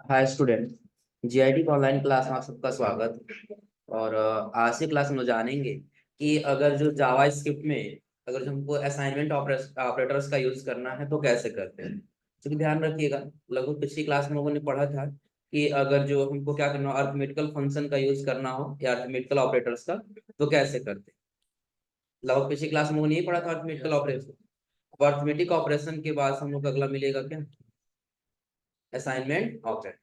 हाय student. GIT online class में आप सबका स्वागत। और आज की क्लास में हम जानेंगे कि अगर जो जावा स्क्रिप्ट में अगर जो हमको असाइनमेंट ऑपरेटर्स का यूज करना है तो कैसे करते हैं। तो ध्यान रखिएगा, लगभग पिछली क्लास में हम लोगों ने पढ़ा था कि अगर जो हमको क्या करना हो, अरिथमेटिकल फंक्शन का यूज करना हो या अरिथमेटिकल ऑपरेटर्स का, तो कैसे करते हैं। लगभग पिछली क्लास में हम लोगों ने यही पढ़ा था अरिथमेटिकल ऑपरेशन। अरिथमेटिक ऑपरेशन के बाद हम लोग को अगला मिलेगा क्या, असाइनमेंट ऑपरेटर।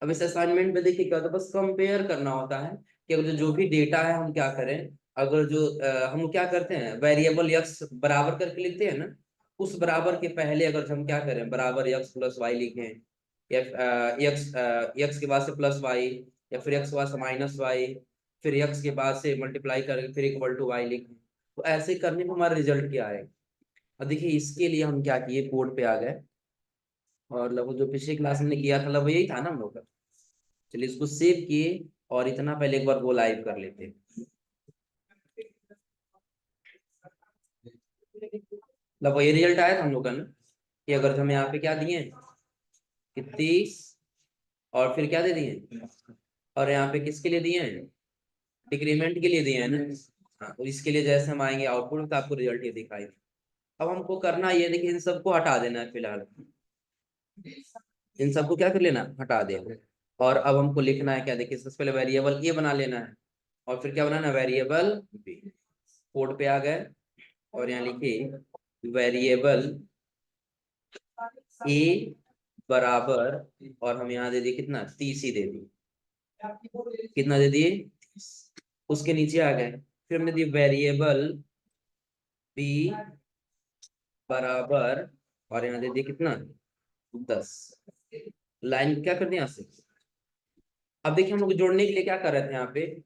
अब इस असाइनमेंट में देखिए क्या होता है, बस कंपेयर करना होता है कि अगर जो भी डेटा है हम क्या करें। अगर जो हम लोग क्या करते हैं, वेरिएबल यक्स बराबर करके लिखते हैं ना, उस बराबर के पहले अगर हम क्या करें, बराबर यक्स प्लस वाई लिखें, या यक्स यक्स के बाद से प्लस वाई, या फिर यक्स के बाद से माइनस वाई, फिर यक्स के बाद से मल्टीप्लाई करके फिर इक्वल टू वाई लिखें। तो ऐसे करने में हमारा रिजल्ट क्या आएगा। और देखिए इसके लिए हम क्या किए, कोड पे आ गए। और लगभग जो पिछली क्लास में किया था लगभग यही था ना हम लोग का। चलिए इसको सेव किए और इतना पहले एक बार गो लाइव कर लेते हैं। मतलब वही रिजल्ट आया था हम लोग का ना, कि अगर हम यहाँ पे क्या दिए कि 30, और फिर क्या दे दिए, और यहाँ पे किसके लिए दिए हैं, डिक्रीमेंट के लिए दिए हैं ना। हाँ, तो इसके लिए जैसे हम आएंगे आउटपुट तो आपको रिजल्ट ये दिखाई। अब हमको करना ये देखिए, इन सबको हटा देना है फिलहाल। इन सबको क्या कर लेना, हटा देना। और अब हमको लिखना है क्या, देखिए सबसे पहले वेरिएबल ए बना लेना है, और फिर क्या बनाना, वेरिएबल बी। कोड पे आ गए और यहाँ लिखिए वेरिएबल ए बराबर, और हम यहाँ दे दिए कितना, 30 ही दे दिए। कितना दे दिए, 30। उसके नीचे आ गए, फिर हमने दिए वेरिएबल बी बराबर, और यहाँ दे दिए कितना, 10। लाइन को क्या कर दिया यहाँ से। अब देखिए हम लोग जोड़ने के लिए क्या कर रहे थे यहाँ पे,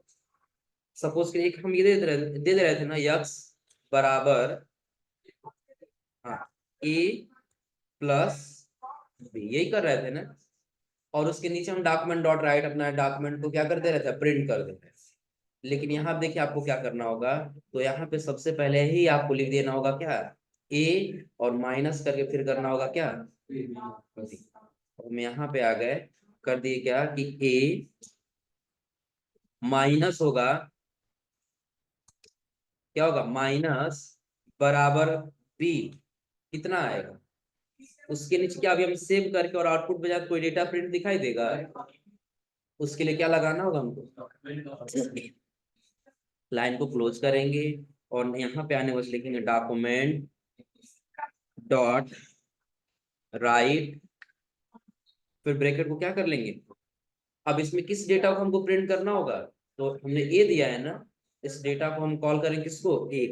सपोज के एक हम ये दे रहे थे ना, यक्स बराबर, हाँ, ए प्लस बी, यही कर रहे थे ना। और उसके नीचे हम डॉक्यूमेंट डॉट राइट अपना डॉक्यूमेंट को क्या कर दे रहे थे, प्रिंट कर देते थे। लेकिन यहाँ देखिए आपको क्या करना होगा, तो यहाँ पे सबसे पहले ही आपको लिख देना होगा क्या, ए, और माइनस करके फिर करना होगा क्या, हम यहाँ पे आ गए, कर दिए क्या कि ए माइनस होगा, क्या होगा, माइनस बराबर बी, कितना आएगा। उसके नीचे क्या, अभी हम सेव करके और आउटपुट पे जाकर कोई डेटा प्रिंट दिखाई देगा, उसके लिए क्या लगाना होगा हमको, लाइन को क्लोज करेंगे और यहाँ पे आने बस लिखेंगे डॉक्यूमेंट डॉट राइट, फिर ब्रैकेट को क्या कर लेंगे। अब इसमें किस डेटा को हमको प्रिंट करना होगा, तो हमने ए दिया है ना, इस डेटा को हम कॉल करें किसको, ए।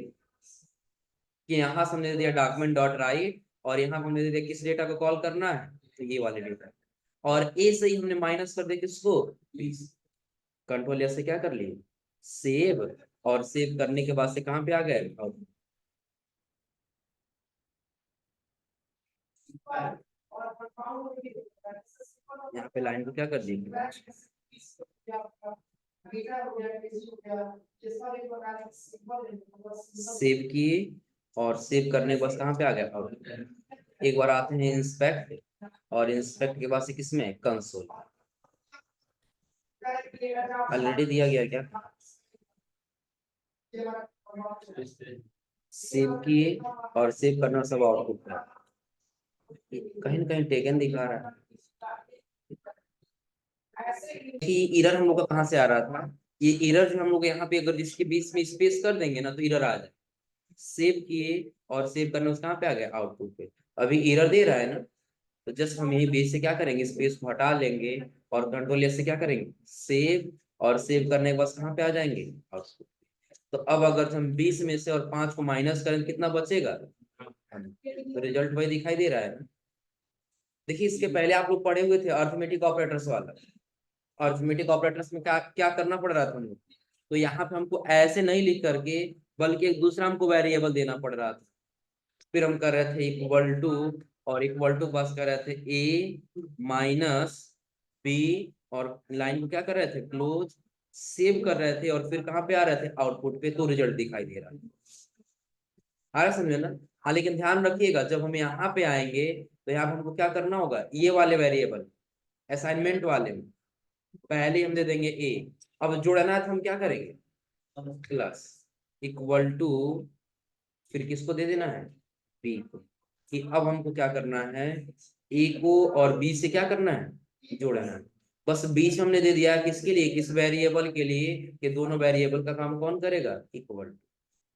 कि यहाँ से हमने दे दिया डॉक्यूमेंट डॉट राइट, और यहाँ हमने दे दिया किस डेटा को कॉल करना है, तो ये वाले डेटा। और ए से ही हमने माइनस कर दिया किसको, कंट्रोल से क्या कर लिए, सेव। और सेव करने के बाद से कहाँ पे आ गए, यहाँ पे लाइन को क्या कर दी, सेव किए, और सेव करने के बाद कहाँ पे आ गया, अब एक बार आते हैं इंस्पेक्ट, और इंस्पेक्ट के बाद से किसमें, कंसोल। ऑलरेडी दिया गया क्या, सेव किए और सेव करना सब आउटपुट है। कहीं ना कहीं टेकन दिखा रहा है कि एरर हम लोग का कहाँ से आ रहा था। ये एरर जो हम लोग यहाँ पे अगर इसके बीच में स्पेस कर देंगे ना, तो एरर आ जाए। सेव किए और सेव करने उस कहाँ पे आ गया, आउटपुट पे। अभी एरर दे रहा है ना, तो जस्ट हम यही बेस से क्या करेंगे, स्पेस को हटा लेंगे, और कंट्रोल एस से क्या करेंगे, सेव। और सेव करने के बाद कहाँ पे आ जाएंगे, आउटपुट। तो अब अगर हम 20 में से और 5 को माइनस करें कितना बचेगा, तो रिजल्ट वही दिखाई दे रहा है ना। देखिए इसके पहले आप लोग पढ़े हुए थे अर्थमेटिक ऑपरेटर्स वाला। अर्थमेटिक ऑपरेटर्स में क्या क्या करना पड़ रहा था हमको, तो यहाँ पे हमको ऐसे नहीं लिख करके, बल्कि एक दूसरा हमको वेरिएबल देना पड़ रहा था। फिर हम कर रहे थे इक्वल टू, और इक्वल टू पास कर रहे थे ए माइनस बी, और लाइन को क्या कर रहे थे, क्लोज। सेव कर रहे थे और फिर कहाँ पे आ रहे थे, आउटपुट पे, तो रिजल्ट दिखाई दे रहा है। आ रहा समझे ना। हाँ लेकिन ध्यान रखिएगा, जब हम यहाँ पे आएंगे तो यहाँ पे हमको क्या करना होगा, ये वाले वेरिएबल असाइनमेंट वाले में पहले हम दे देंगे ए। अब जोड़ना है तो हम क्या करेंगे, प्लस इक्वल टू, फिर किसको दे देना है, बी को। कि अब हमको क्या करना है, ए को और बी से क्या करना है, जोड़ना है। बस बीच में हमने दे दिया किसके लिए, किस वेरिएबल के लिए, कि दोनों वेरिएबल का काम कौन करेगा, इक्वल।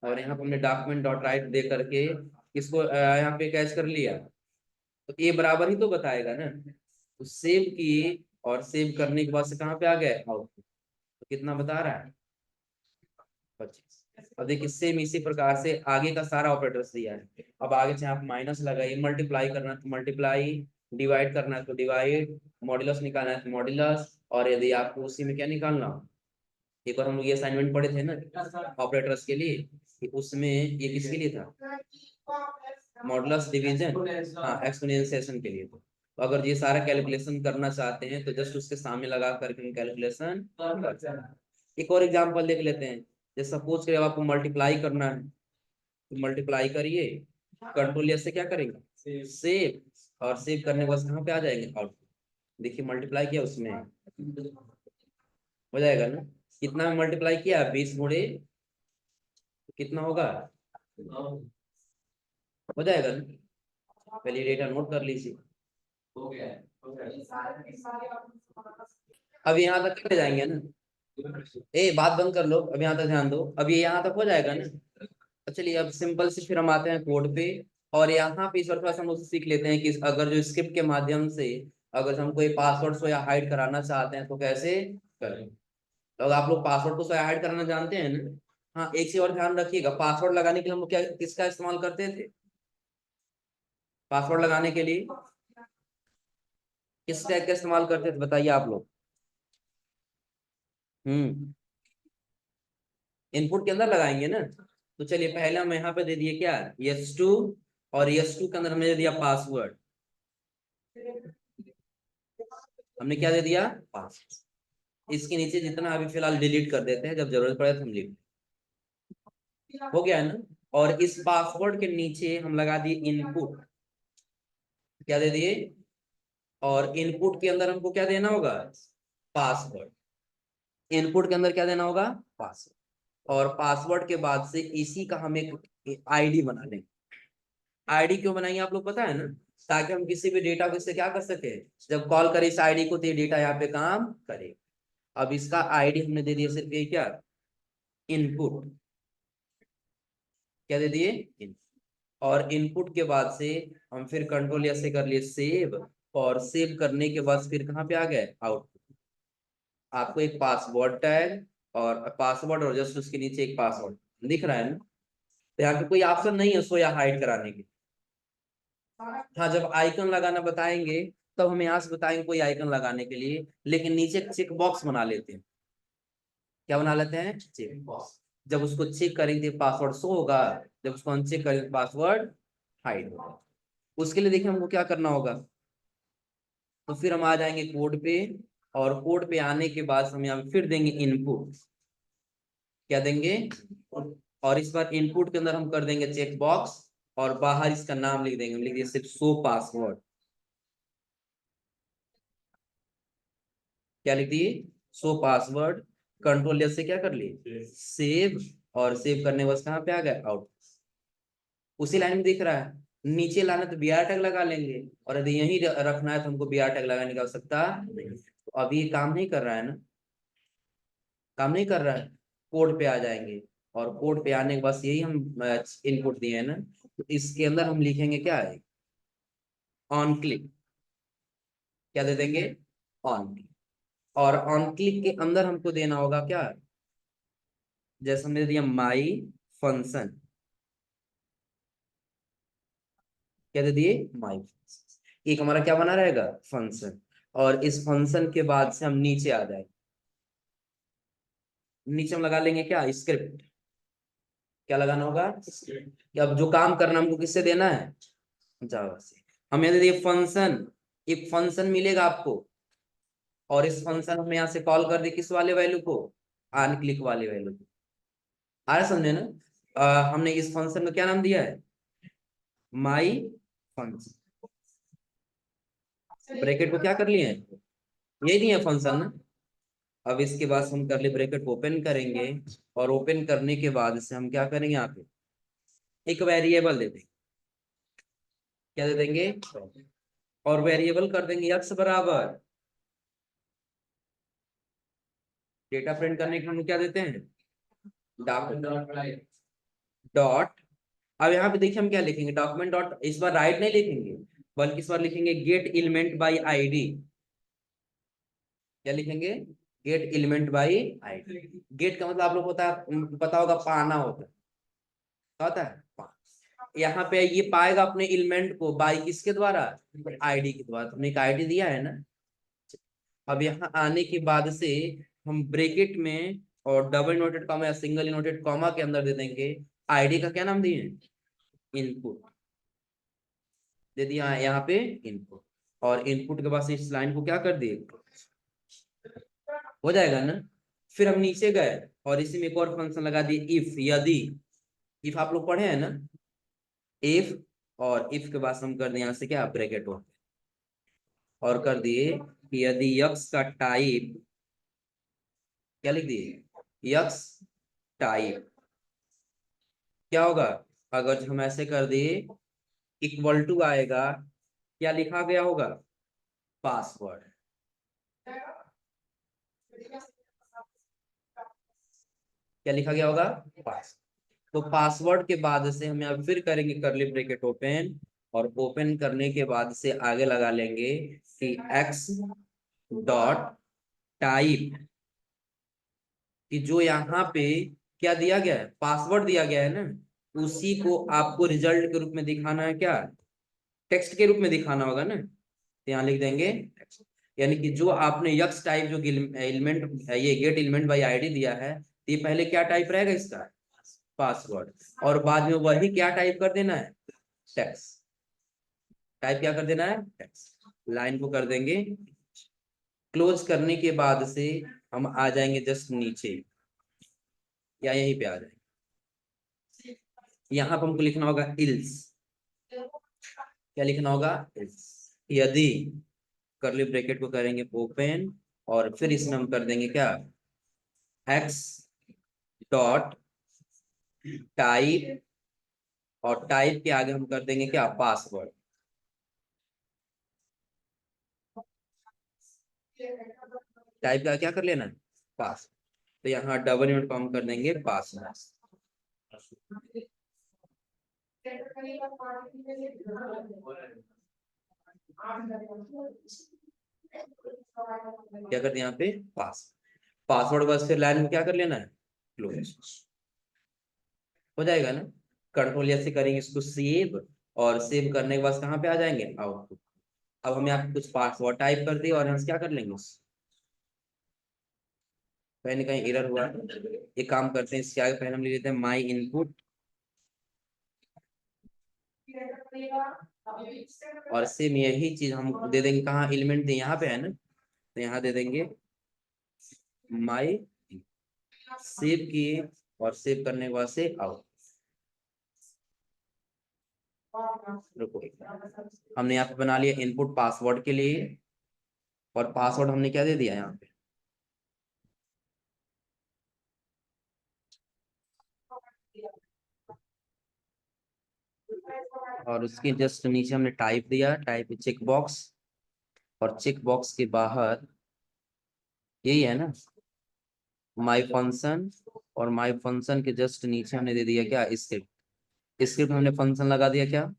और यहाँ पे हमने डॉक्यूमेंट डॉट राइट दे करके किसको यहाँ पे कैच कर लिया, तो ए बराबर ही तो बताएगा ना। तो सेव किए और सेव करने के बाद से कहाँ पे आ गए, आउटपुट। तो कितना बता रहा है, 25। अब देखिए सेम इसी प्रकार से आगे का सारा ऑपरेटर्स दिया है। अब आगे चाहे आप माइनस लगाइए, मल्टीप्लाई करना है तो मल्टीप्लाई, डिवाइड करना है तो डिवाइड, मॉड्यूलस निकालना है तो मॉड्यूलस, और यदि आपको उसी में क्या निकालना हो, एक बार हम लोग ये असाइनमेंट पढ़े थे ना ऑपरेटर्स के लिए, कि उसमें ये किसके लिए था, मॉडुलस डिवीजन, हाँ एक्सपोनेंशिएशन के लिए। तो अगर ये सारा कैलकुलेशन करना चाहते हैं तो जस्ट उसके सामने लगा करके हम कैलकुलेशन कर सकते हैं। एक और एग्जांपल देख लेते हैं। जैसे सपोज करिए आपको मल्टीप्लाई करना है, तो मल्टीप्लाई करिए, कंट्रोल एस से क्या करेंगे, सेव, और सेव करने के बाद कहाँ पे आ जाएंगे, आउटपुट। देखिए मल्टीप्लाई किया उसमें हो जाएगा ना, कितना में मल्टीप्लाई किया, 20 गुणे, कितना होगा, हो जाएगा ना। पहले डेटा नोट कर लीजिए, हो गया है, हो गया। अब यहाँ तक कितने जाएंगे ना, ए बात बंद कर लो, अब यहाँ तक ध्यान दो, अब ये यहाँ तक हो जाएगा ना। तो चलिए अब सिंपल से फिर हम आते हैं कोड पे। और यहाँ पे इस बार थोड़ा सा हम लोग सीख लेते हैं कि अगर जो स्क्रिप्ट के माध्यम से अगर हम कोई पासवर्ड को या हाइड कराना चाहते हैं तो कैसे करें। तो अगर आप लोग पासवर्ड को हाइड कराना जानते हैं ना, हाँ एक चीज और ध्यान रखिएगा, पासवर्ड लगाने के लिए हम लोग क्या किसका इस्तेमाल करते थे, पासवर्ड लगाने के लिए किस टैग का इस्तेमाल करते थे, बताइए आप लोग। इनपुट के अंदर लगाएंगे ना। तो चलिए पहले हम यहाँ पे दे दिए क्या, यस टू, और यस टू के अंदर हमने दे दिया पासवर्ड। हमने क्या दे दिया, पासवर्ड। इसके नीचे जितना अभी फिलहाल डिलीट कर देते हैं, जब जरूरत पड़े तो हम लिख, हो गया है ना। और इस पासवर्ड के नीचे हम लगा दिए इनपुट, क्या दे दिए, और इनपुट के अंदर हमको क्या देना होगा, पासवर्ड। इनपुट के अंदर क्या देना होगा, पासवर्ड। और पासवर्ड के बाद से इसी का हम एक आईडी बना लेंगे। आईडी क्यों बनाएंगे आप लोग पता है ना, ताकि हम किसी भी डेटा को इससे क्या कर सके, जब कॉल करें इस आईडी को तो ये डेटा यहाँ पे काम करे। अब इसका आईडी हमने दे दिया सिर्फ ये क्या, इनपुट, क्या दे दिए, इनपुट। और इनपुट के बाद से हम फिर कंट्रोल ऐसे कर लिए सेव, और सेव करने के बाद फिर कहाँ पे आ गए, आउटपुट। आपको एक पासवर्ड टैग और पासवर्ड और जस्ट उसके नीचे एक पासवर्ड दिख रहा है ना। तो यहाँ पे कोई ऑप्शन नहीं है सो या हाइड कराने की। हाँ जब आइकन लगाना बताएंगे तब हम यहाँ से बताएंगे कोई आइकन लगाने के लिए, लेकिन नीचे चेक बॉक्स बना लेते हैं। क्या बना लेते हैं, चेक बॉक्स। जब उसको चेक करेंगे पासवर्ड शो होगा, जब उसको अनचेक करेंगे पासवर्ड हाइड होगा। उसके लिए देखिए हमको क्या करना होगा, तो फिर हम आ जाएंगे कोड पे, और कोड पे आने के बाद हम यहाँ फिर देंगे इनपुट, क्या देंगे, और इस बार इनपुट के अंदर हम कर देंगे चेक बॉक्स, और बाहर इसका नाम लिख देंगे, लिख दिए सिर्फ शो पासवर्ड। क्या लिख दिए, शो पासवर्ड। कंट्रोल एस से क्या कर लिए, सेव, और सेव करने के बाद कहाँ पे आ गए, आउट। उसी लाइन में दिख रहा है, नीचे लाना तो बीआर टैग लगा लेंगे, और यदि यही रखना है तो हमको बीआर टैग लगाने की आवश्यकता नहीं। तो अभी ये काम नहीं कर रहा है ना, काम नहीं कर रहा है। कोड पे आ जाएंगे, और कोड पे आने के बाद यही हम इनपुट दिए है ना, तो इसके अंदर हम लिखेंगे क्या है, ऑन क्लिक, क्या दे देंगे, ऑन क्लिक। और ऑन क्लिक के अंदर हमको देना होगा क्या, जैसे हमने दिया माई फंक्शन, क्या दे दिए, माई फंक्शन। एक हमारा क्या बना रहेगा, फंक्शन। और इस फंक्शन के बाद से हम नीचे आ जाए, नीचे हम लगा लेंगे क्या, स्क्रिप्ट। क्या लगाना होगा, कि अब जो काम करना हमको किससे देना है, जावा से। हम यहाँ दे दिए फंक्शन, एक फंक्शन मिलेगा आपको, और इस फंक्शन हम यहाँ से कॉल कर दे किस वाले वैल्यू को, ऑन क्लिक वाले वैल्यू को। आ रहा समझे ना। हमने इस फंक्शन को क्या नाम दिया है, माई फंक्शन। ब्रैकेट को क्या कर लिए हैं, यही नहीं है फंक्शन ना। अब इसके बाद हम कर ले ब्रैकेट को ओपन करेंगे, और ओपन करने के बाद से हम क्या करेंगे, यहाँ पे एक वेरिएबल दे देंगे। क्या दे देंगे, और वेरिएबल कर देंगे x बराबर, डेटा प्रिंट करने के लिए हम क्या देते हैं, डॉट। अब यहाँ पे देखिए हम क्या लिखेंगे, डॉक्यूमेंट डॉट, इस बार राइट नहीं लिखेंगे, बल्कि इस बार लिखेंगे गेट एलिमेंट बाई आईडी। क्या लिखेंगे, get element by ID. Get का मतलब आप लोग पता होगा, पाना होता है, क्या होता है, यहाँ पे ये पाएगा अपने एलिमेंट को बाई किसके द्वारा, आईडी के द्वारा। तुमने एक आईडी दिया है ना। अब यहाँ आने के बाद से हम ब्रैकेट में और डबल नोटेड कॉमा या सिंगल नोटेड कॉमा के अंदर दे देंगे आईडी का क्या नाम दिए, इनपुट दे दिया यहाँ पे, इनपुट। और इनपुट के बाद इस लाइन को क्या कर दिए, हो जाएगा ना। फिर हम नीचे गए और इसी में एक और फंक्शन लगा दिए, इफ, यदि। इफ आप लोग पढ़े हैं ना, इफ। और इफ के बाद हम कर दिए यहाँ से क्या, ब्रैकेट और कर दिए यदि यक्स का टाइप, क्या लिख दिए, यक्स टाइप। क्या होगा, अगर हम ऐसे कर दिए, इक्वल टू आएगा, क्या लिखा गया होगा, पासवर्ड। क्या लिखा गया होगा, पास। तो पासवर्ड के बाद से हम यहाँ फिर करेंगे करली ब्रैकेट ओपन, और ओपन करने के बाद से आगे लगा लेंगे कि एक्स डॉट टाइप, कि जो यहाँ पे क्या दिया गया है, पासवर्ड दिया गया है ना, उसी को आपको रिजल्ट के रूप में दिखाना है, क्या, टेक्स्ट के रूप में दिखाना होगा ना। तो यहाँ लिख देंगे text। यानी कि जो आपने यक्स टाइप जो एलिमेंट, ये गेट एलिमेंट बाई आईडी दिया है, तो ये पहले क्या टाइप रहेगा इसका, पासवर्ड। और बाद में वही क्या टाइप कर देना है, टेक्स्ट। टाइप क्या कर देना है, टेक्स्ट। लाइन को कर देंगे क्लोज करने के बाद से हम आ जाएंगे जस्ट नीचे, या यहीं पे आ जाएंगे। यहाँ पर हमको लिखना होगा इल्स। क्या लिखना होगा, इल्स। यदि, करली ब्रैकेट को करेंगे ओपन, और फिर इसमें हम कर देंगे क्या, एक्स डॉट टाइप, और टाइप के आगे हम कर देंगे क्या, पासवर्ड। टाइप का क्या कर लेना है, पास। तो यहाँ डबल यूनिट को हम कर देंगे पासवर्ड। क्या करते हैं यहाँ पे, पास। पासवर्ड बस फिर लाइन में क्या कर लेना है, क्लोज। हो जाएगा ना। कंट्रोल ऐसे करेंगे इसको सेव, और सेव करने के बाद कहाँ पे आ जाएंगे, आउटपुट। अब हम यहाँ पे कुछ पासवर्ड टाइप कर दिए, और यहाँ से क्या कर लेंगे, कहीं ना कहीं एरर हुआ है। एक काम करते हैं, इसके आगे पहले हम लिख देते हैं माई इनपुट, और सेम यही चीज हम दे देंगे कहाँ, एलिमेंट दे यहाँ पे है ना, तो यहाँ दे देंगे माई, सेव किए, और सेव करने के बाद से आउट। रुको, हमने यहाँ पे बना लिया इनपुट पासवर्ड के लिए, और पासवर्ड हमने क्या दे दिया यहाँ पे, और उसके जस्ट नीचे हमने टाइप दिया, टाइप चेक बॉक्स, और चेक बॉक्स के बाहर यही है ना, माई फंक्शन। और माई फंक्शन के जस्ट नीचे हमने दे दिया क्या, स्क्रिप्ट। स्क्रिप्ट हमने फंक्शन लगा दिया क्या,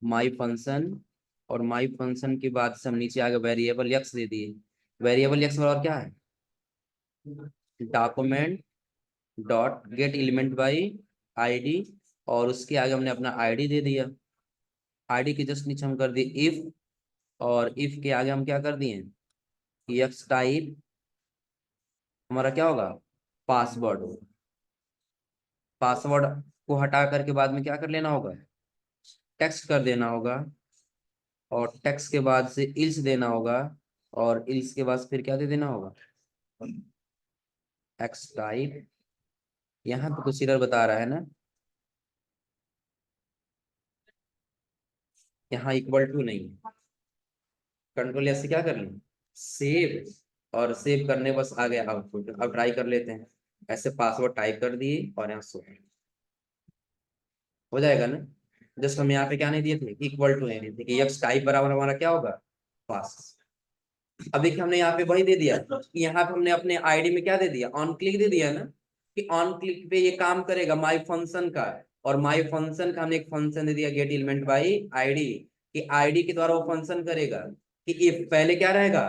माई फंक्शन। और माई फंक्शन के बाद से हम नीचे आगे वेरिएबल यक्स दे दिए। वेरिएबल यक्स और क्या है, document dot gate element by ID, और उसके आगे हमने अपना आईडी दे दिया। आईडी के जस्ट नीचे हम कर दिए इफ, और इफ के आगे हम क्या कर दिए, यक्स टाइप, हमारा क्या होगा, पासवर्ड होगा। पासवर्ड को हटा करके बाद में क्या कर लेना होगा, टेक्स्ट कर देना होगा, और टेक्स्ट के बाद से इल्स देना होगा, और इल्स के बाद फिर क्या दे देना होगा, एक्स टाइप। यहाँ पे कुछ एरर बता रहा है ना, यहाँ इक्वल टू नहीं है, कंट्रोल एस से क्या कर लें, सेव, और सेव करने बस आ गया आउटपुट। अब ट्राई कर लेते हैं, ऐसे पासवर्ड टाइप कर दिए और यहाँ सो हो जाएगा ना। जस्ट हम यहाँ पे क्या नहीं दिए थे, इक्वल टू नहीं दिए थे कि यक्स टाइप बराबर हमारा क्या होगा, पास। अब देखिए हमने यहाँ पे वही दे दिया, यहाँ पे हमने अपने आईडी में क्या दे दिया, ऑन क्लिक दे दिया ना, कि ऑन क्लिक पे ये काम करेगा माई फंक्शन का। और माई फंक्शन का हमने एक फंक्शन दे दिया, गेट एलिमेंट बाई आईडी, कि आईडी के द्वारा वो फंक्शन करेगा कि इफ पहले क्या रहेगा,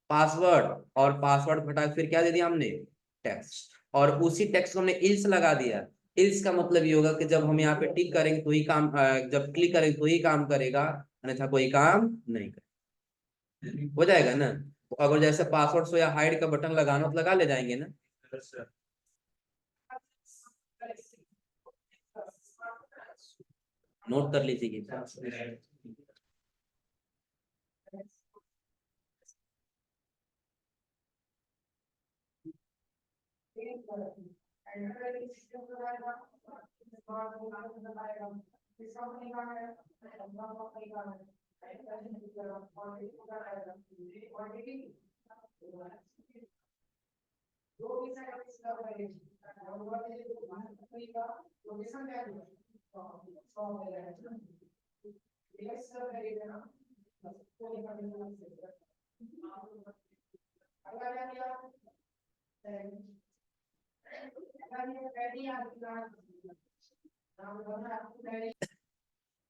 पासवर्ड, और पासवर्ड घटा फिर क्या दे दिया हमने, टेक्स्ट, और उसी टेक्स्ट को हमने इल्स लगा दिया। इल्स का मतलब ये होगा कि जब हम यहाँ पे टिक करेंगे तो ही काम, जब क्लिक करेंगे तो ही काम करेगा, अन्यथा कोई काम नहीं करेगा। हो जाएगा ना। तो अगर जैसे पासवर्ड सो या हाइड का बटन लगाना तो लगा ले जाएंगे ना। नोट कर लीजिए।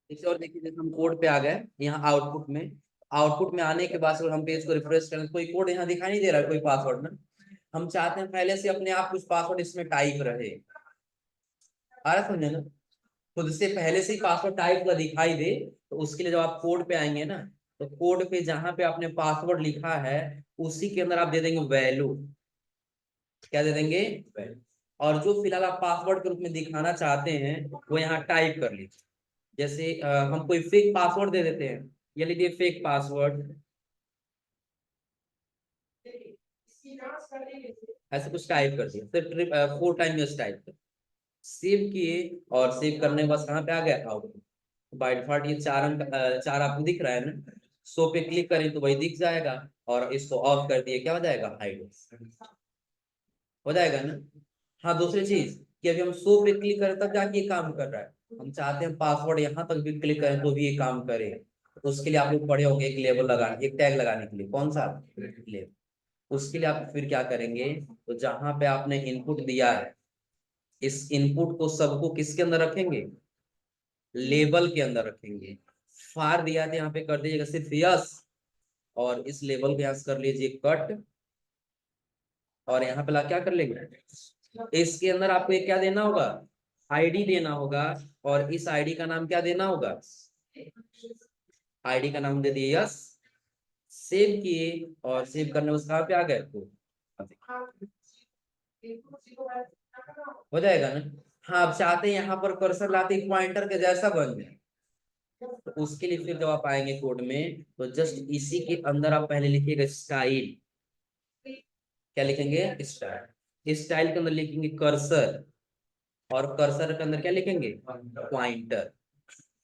इसे और देखिए, जैसे हम कोड पे आ गए यहाँ आउटपुट में, आउटपुट में आने के बाद अगर हम पेज को रिफ्रेश करें, कोई कोड यहाँ दिखाई नहीं दे रहा है, कोई पासवर्ड ना। हम चाहते हैं पहले से अपने आप कुछ पासवर्ड इसमें टाइप रहे, आ रहा समझे ना, खुद से पहले से ही पासवर्ड टाइप का दिखाई दे। तो उसके लिए जब आप कोड पे आएंगे ना, तो कोड पे जहां पे आपने पासवर्ड लिखा है उसी के अंदर आप दे देंगे वैल्यू। क्या दे देंगे, वैल्यू। और जो फिलहाल आप पासवर्ड के रूप में दिखाना चाहते हैं वो यहाँ टाइप कर लीजिए। जैसे हम कोई फेक पासवर्ड दे देते हैं, ये लीजिए फेक पासवर्ड, ऐसे कुछ टाइप कर दिया, फिर 4 टाइम यस टाइप कर, सेव किए, और सेव करने के बाद कहाँ पे आ गया, आउटपुट। बाय डिफॉल्ट ये 4 अंक, 4 आपको दिख रहा है ना, सो पे क्लिक करें तो वही दिख जाएगा, और इसको ऑफ कर दिए क्या हो जाएगा, हाइड हो जाएगा ना। हाँ, दूसरी चीज कि अभी हम सो पे क्लिक करें तब जाके ये काम कर रहा है, हम चाहते हैं पासवर्ड यहाँ तक भी क्लिक करें तो भी ये काम करे। तो उसके लिए आप लोग पढ़े होंगे एक लेबल लगाने, एक टैग लगाने के लिए, कौन सा लेबल। उसके लिए आप फिर क्या करेंगे, तो जहां पे आपने इनपुट दिया है, इस इनपुट को सबको किसके अंदर रखेंगे, लेबल के अंदर रखेंगे। फार दिया था यहाँ पे कर दीजिएगा सिर्फ यस, और इस लेबल को यहाँ से कर लीजिए कट, और यहाँ पे ला क्या कर लेंगे, इसके अंदर आपको एक क्या देना होगा, आईडी देना होगा, और इस आईडी का नाम क्या देना होगा, आईडी का नाम दे दिए यस, सेव किए, और सेव करने उस कहाँ पे आ गए तो हो जाएगा ना। हाँ, अब चाहते हैं यहाँ पर कर्सर लाते पॉइंटर के जैसा बन जाए, तो उसके लिए फिर जब आप आएंगे कोड में तो जस्ट इसी के अंदर आप पहले लिखिएगा स्टाइल। क्या लिखेंगे, स्टाइल। स्टाइल के अंदर लिखेंगे कर्सर, और कर्सर के अंदर क्या लिखेंगे, पॉइंटर।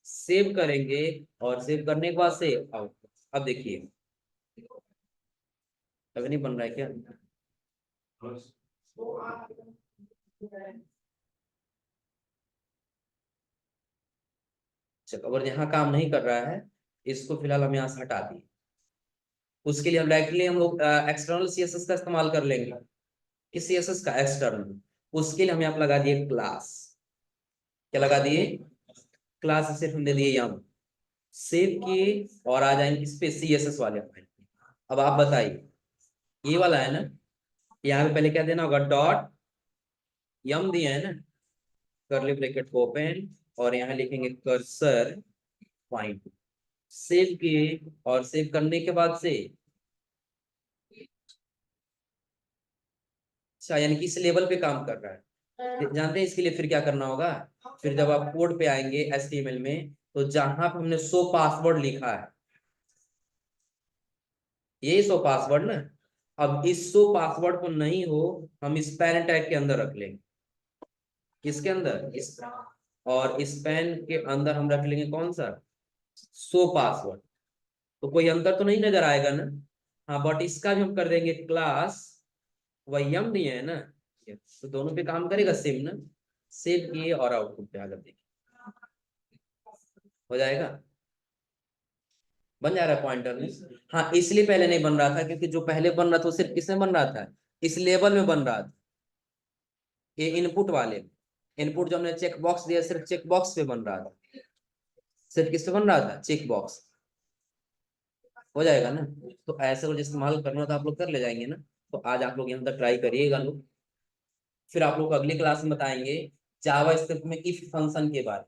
सेव करेंगे, और सेव करने के बाद से आउट। अब देखिए, अभी नहीं बन रहा है क्या, चलो अगर यहाँ काम नहीं कर रहा है, इसको फिलहाल हम यहाँ से हटा दिए। उसके लिए हम डायरेक्टली हम लोग एक्सटर्नल सीएसएस का इस्तेमाल कर लेंगे। किस सीएसएस का, एक्सटर्नल। उसके लिए हम यहाँ पे लगा दिए क्लास। क्या लगा दिए, क्लास सिर्फ हम दे दिए यम, सेव किए, और आ जाएंगे इस पे सीएसएस वाले फाइल। अब आप बताइए, ये वाला है ना, यहाँ पे पहले क्या देना होगा, डॉट यम दिया है ना, कर्ली ब्रैकेट को ओपन, और यहाँ लिखेंगे कर्सर पॉइंट। सेव किए, और सेव करने के बाद से, अच्छा यानी कि इस लेवल पे काम कर रहा है। जानते हैं इसके लिए फिर क्या करना होगा, फिर जब आप कोड पे आएंगे एचटीएमएल में, तो जहां पे हमने सो पासवर्ड लिखा है, यही सो पासवर्ड ना, अब इस शो पासवर्ड को नहीं हो, हम स्पैन टैग के अंदर रख लेंगे। किसके अंदर, इस, और स्पैन के अंदर हम रख लेंगे कौन सा, शो पासवर्ड, तो कोई अंतर तो नहीं नजर आएगा ना। हाँ, बट इसका भी हम कर देंगे क्लास, वही हम नहीं है ना, तो दोनों पे काम करेगा सेम ना। सेव किए और आउटपुट पे आकर देखिए, हो जाएगा, बन जा रहा है पॉइंटर में। हाँ, इसलिए पहले नहीं बन रहा था क्योंकि जो पहले बन रहा था वो सिर्फ किसमें बन रहा था, इस लेवल में बन रहा था, ये इनपुट वाले, इनपुट जो हमने चेक बॉक्स दिया सिर्फ चेक बॉक्स पे बन रहा था, सिर्फ किस पे बन रहा था, चेक बॉक्स। हो जाएगा ना। तो ऐसे को इस्तेमाल करना तो आप लोग कर ले जाएंगे ना। तो आज आप लोग यहाँ तक ट्राई करिएगा लोग, फिर आप लोग को अगली क्लास में बताएंगे जावा स्क्रिप्ट में इफ फंक्शन के बारे में।